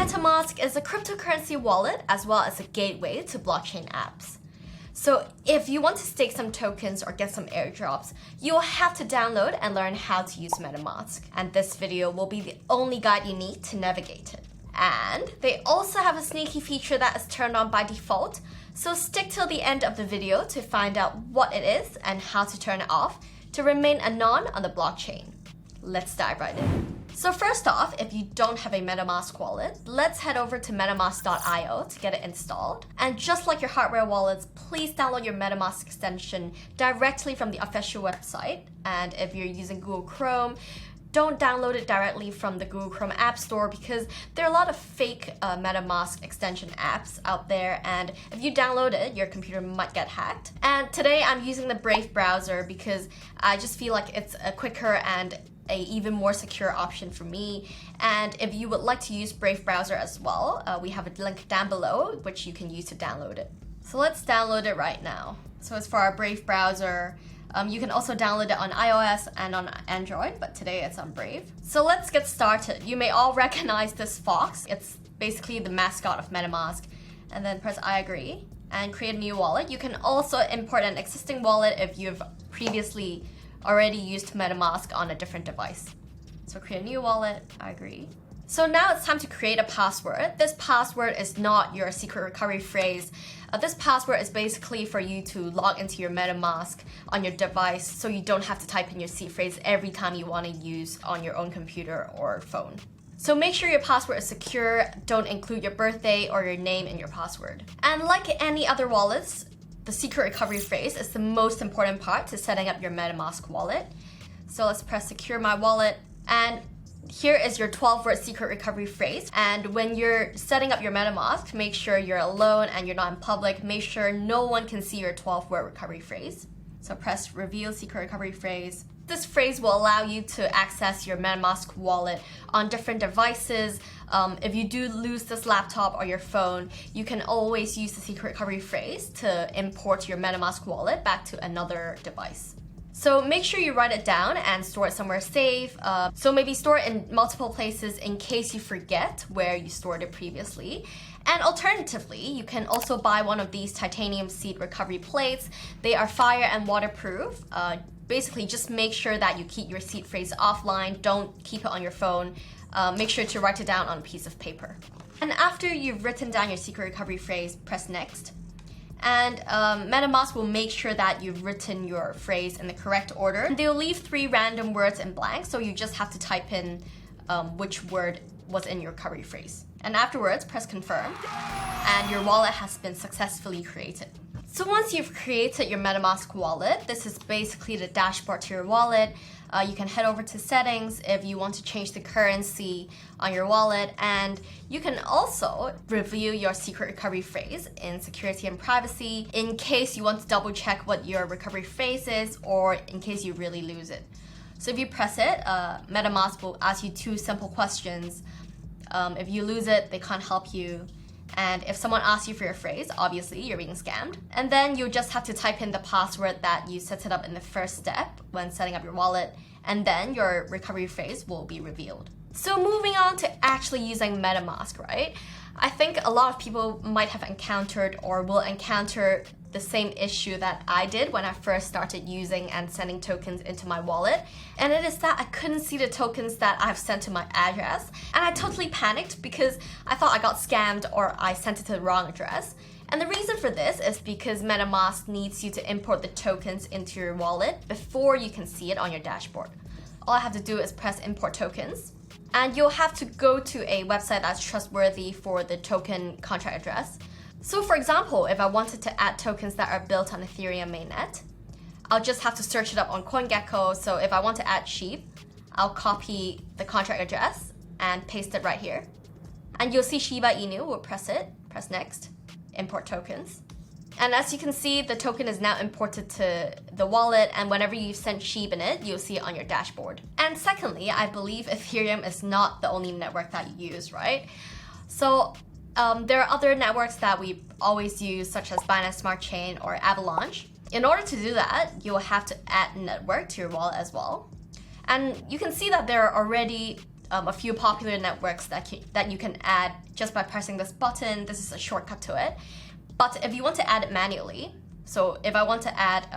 MetaMask is a cryptocurrency wallet as well as a gateway to blockchain apps. So if you want to stake some tokens or get some airdrops, you'll have to download and learn how to use MetaMask. And this video will be the only guide you need to navigate it. And they also have a sneaky feature that is turned on by default, so stick till the end of the video to find out what it is and how to turn it off to remain anon on the blockchain. Let's dive right in. So first off, if you don't have a MetaMask wallet, let's head over to metamask.io to get it installed. And just like your hardware wallets, please download your MetaMask extension directly from the official website. And if you're using Google Chrome, don't download it directly from the Google Chrome App Store because there are a lot of fake MetaMask extension apps out there, and if you download it, your computer might get hacked. And today I'm using the Brave browser because I just feel like it's a quicker and a even more secure option for me. And if you would like to use Brave browser as well, we have a link down below which you can use to download it. So let's download it right now. So as for our Brave browser, you can also download it on iOS and on Android, but today it's on Brave. So let's get started. You may all recognize this fox. It's basically the mascot of MetaMask. And then press I agree and create a new wallet. You can also import an existing wallet if you've previously already used MetaMask on a different device. So create a new wallet, I agree. So now it's time to create a password. This password is not your secret recovery phrase. This password is basically for you to log into your MetaMask on your device so you don't have to type in your seed phrase every time you want to use on your own computer or phone. So make sure your password is secure, don't include your birthday or your name in your password. And like any other wallets, the secret recovery phrase is the most important part to setting up your MetaMask wallet. So let's press secure my wallet, and here is your 12-word secret recovery phrase. And when you're setting up your MetaMask, make sure you're alone and you're not in public. Make sure no one can see your 12-word recovery phrase. So press reveal secret recovery phrase. This phrase will allow you to access your MetaMask wallet on different devices. If you do lose this laptop or your phone, you can always use the secret recovery phrase to import your MetaMask wallet back to another device. So make sure you write it down and store it somewhere safe. So maybe store it in multiple places in case you forget where you stored it previously. And alternatively, you can also buy one of these titanium seed recovery plates. They are fire and waterproof. Basically, just make sure that you keep your seed phrase offline. Don't keep it on your phone. Make sure to write it down on a piece of paper. And after you've written down your secret recovery phrase, press next. And MetaMask will make sure that you've written your phrase in the correct order. And they'll leave 3 random words in blank, so you just have to type in which word was in your recovery phrase. And afterwards, press confirm, and your wallet has been successfully created. So once you've created your MetaMask wallet, this is basically the dashboard to your wallet. You can head over to settings if you want to change the currency on your wallet, and you can also review your secret recovery phrase in security and privacy in case you want to double check what your recovery phrase is or in case you really lose it. So if you press it, MetaMask will ask you 2 simple questions. If you lose it, they can't help you. And if someone asks you for your phrase, obviously you're being scammed. And then you just have to type in the password that you set it up in the first step when setting up your wallet, and then your recovery phrase will be revealed. So moving on to actually using MetaMask, right? I think a lot of people might have encountered or will encounter the same issue that I did when I first started using and sending tokens into my wallet. And it is that I couldn't see the tokens that I've sent to my address. And I totally panicked because I thought I got scammed or I sent it to the wrong address. And the reason for this is because MetaMask needs you to import the tokens into your wallet before you can see it on your dashboard. All I have to do is press import tokens. And you'll have to go to a website that's trustworthy for the token contract address. So for example, if I wanted to add tokens that are built on Ethereum mainnet, I'll just have to search it up on CoinGecko. So if I want to add sheep, I'll copy the contract address and paste it right here. And you'll see Shiba Inu, we'll press it, press next, import tokens. And as you can see, the token is now imported to the wallet, and whenever you send SHIB in it, you'll see it on your dashboard. And secondly, I believe Ethereum is not the only network that you use, right? So there are other networks that we always use, such as Binance Smart Chain or Avalanche. In order to do that, you'll have to add network to your wallet as well. And you can see that there are already a few popular networks that you can add just by pressing this button. This is a shortcut to it. But if you want to add it manually, so if I want to add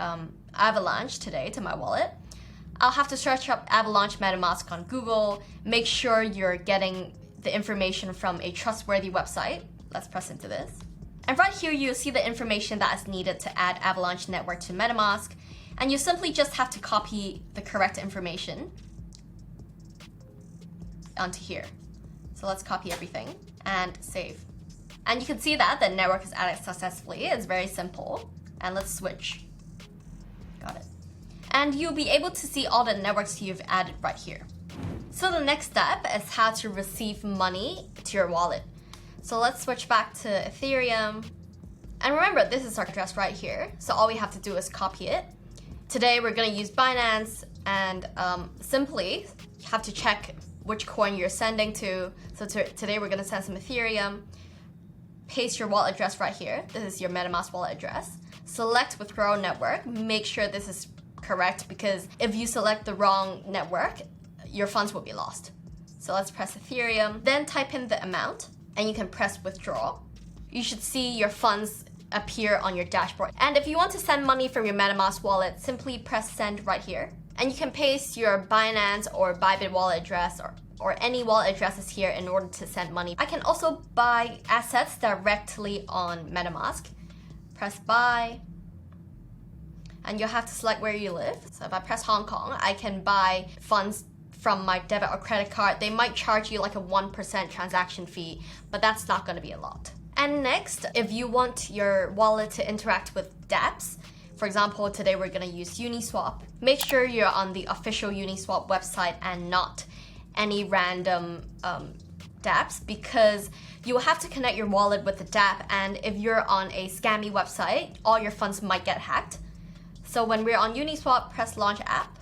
Avalanche today to my wallet, I'll have to search up Avalanche MetaMask on Google. Make sure you're getting the information from a trustworthy website. Let's press into this. And right here, you'll see the information that is needed to add Avalanche Network to MetaMask. And you simply just have to copy the correct information onto here. So let's copy everything and save. And you can see that the network is added successfully. It's very simple. And let's switch. Got it. And you'll be able to see all the networks you've added right here. So the next step is how to receive money to your wallet. So let's switch back to Ethereum. And remember, this is our address right here. So all we have to do is copy it. Today we're going to use Binance, and simply you have to check which coin you're sending to. So today we're going to send some Ethereum. Paste your wallet address right here. This is your MetaMask wallet address. Select withdrawal network. Make sure this is correct, because if you select the wrong network, your funds will be lost. So let's press Ethereum, then type in the amount, and you can press withdraw. You should see your funds appear on your dashboard. And if you want to send money from your MetaMask wallet, simply press send right here. And you can paste your Binance or Bybit wallet address or any wallet addresses here in order to send money. I can also buy assets directly on MetaMask. Press buy. And you'll have to select where you live. So if I press Hong Kong, I can buy funds from my debit or credit card. They might charge you like a 1% transaction fee, but that's not going to be a lot. And next, if you want your wallet to interact with dApps, for example, today we're going to use Uniswap, make sure you're on the official Uniswap website and not any random dApps, because you will have to connect your wallet with the dApp, and if you're on a scammy website, all your funds might get hacked. So when we're on Uniswap, press launch app.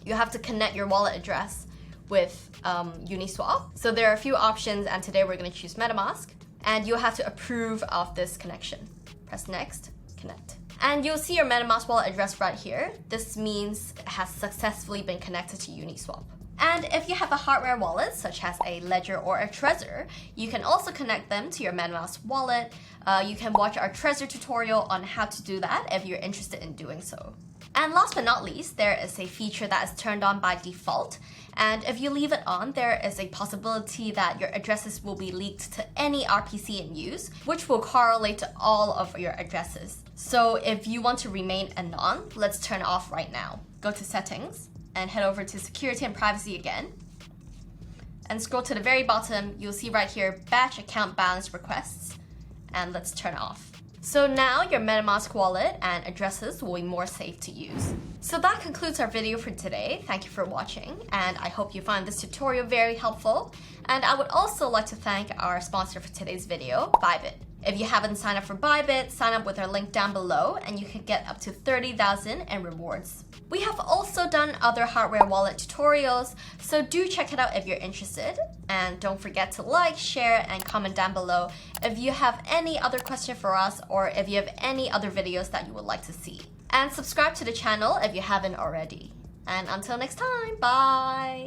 You have to connect your wallet address with Uniswap. So there are a few options, and today we're going to choose MetaMask, and you'll have to approve of this connection. Press next, connect. And you'll see your MetaMask wallet address right here. This means it has successfully been connected to Uniswap. And if you have a hardware wallet, such as a Ledger or a Trezor, you can also connect them to your MetaMask wallet. You can watch our Trezor tutorial on how to do that if you're interested in doing so. And last but not least, there is a feature that is turned on by default. And if you leave it on, there is a possibility that your addresses will be leaked to any RPC in use, which will correlate to all of your addresses. So if you want to remain anon, let's turn it off right now. Go to settings and head over to security and privacy again. And scroll to the very bottom, you'll see right here, batch account balance requests. And let's turn it off. So now your MetaMask wallet and addresses will be more safe to use. So that concludes our video for today. Thank you for watching, and I hope you find this tutorial very helpful. And I would also like to thank our sponsor for today's video, Bybit. If you haven't signed up for Bybit, sign up with our link down below and you can get up to 30,000 in rewards. We have also done other hardware wallet tutorials, so do check it out if you're interested. And don't forget to like, share, and comment down below if you have any other question for us or if you have any other videos that you would like to see. And subscribe to the channel if you haven't already. And until next time, bye!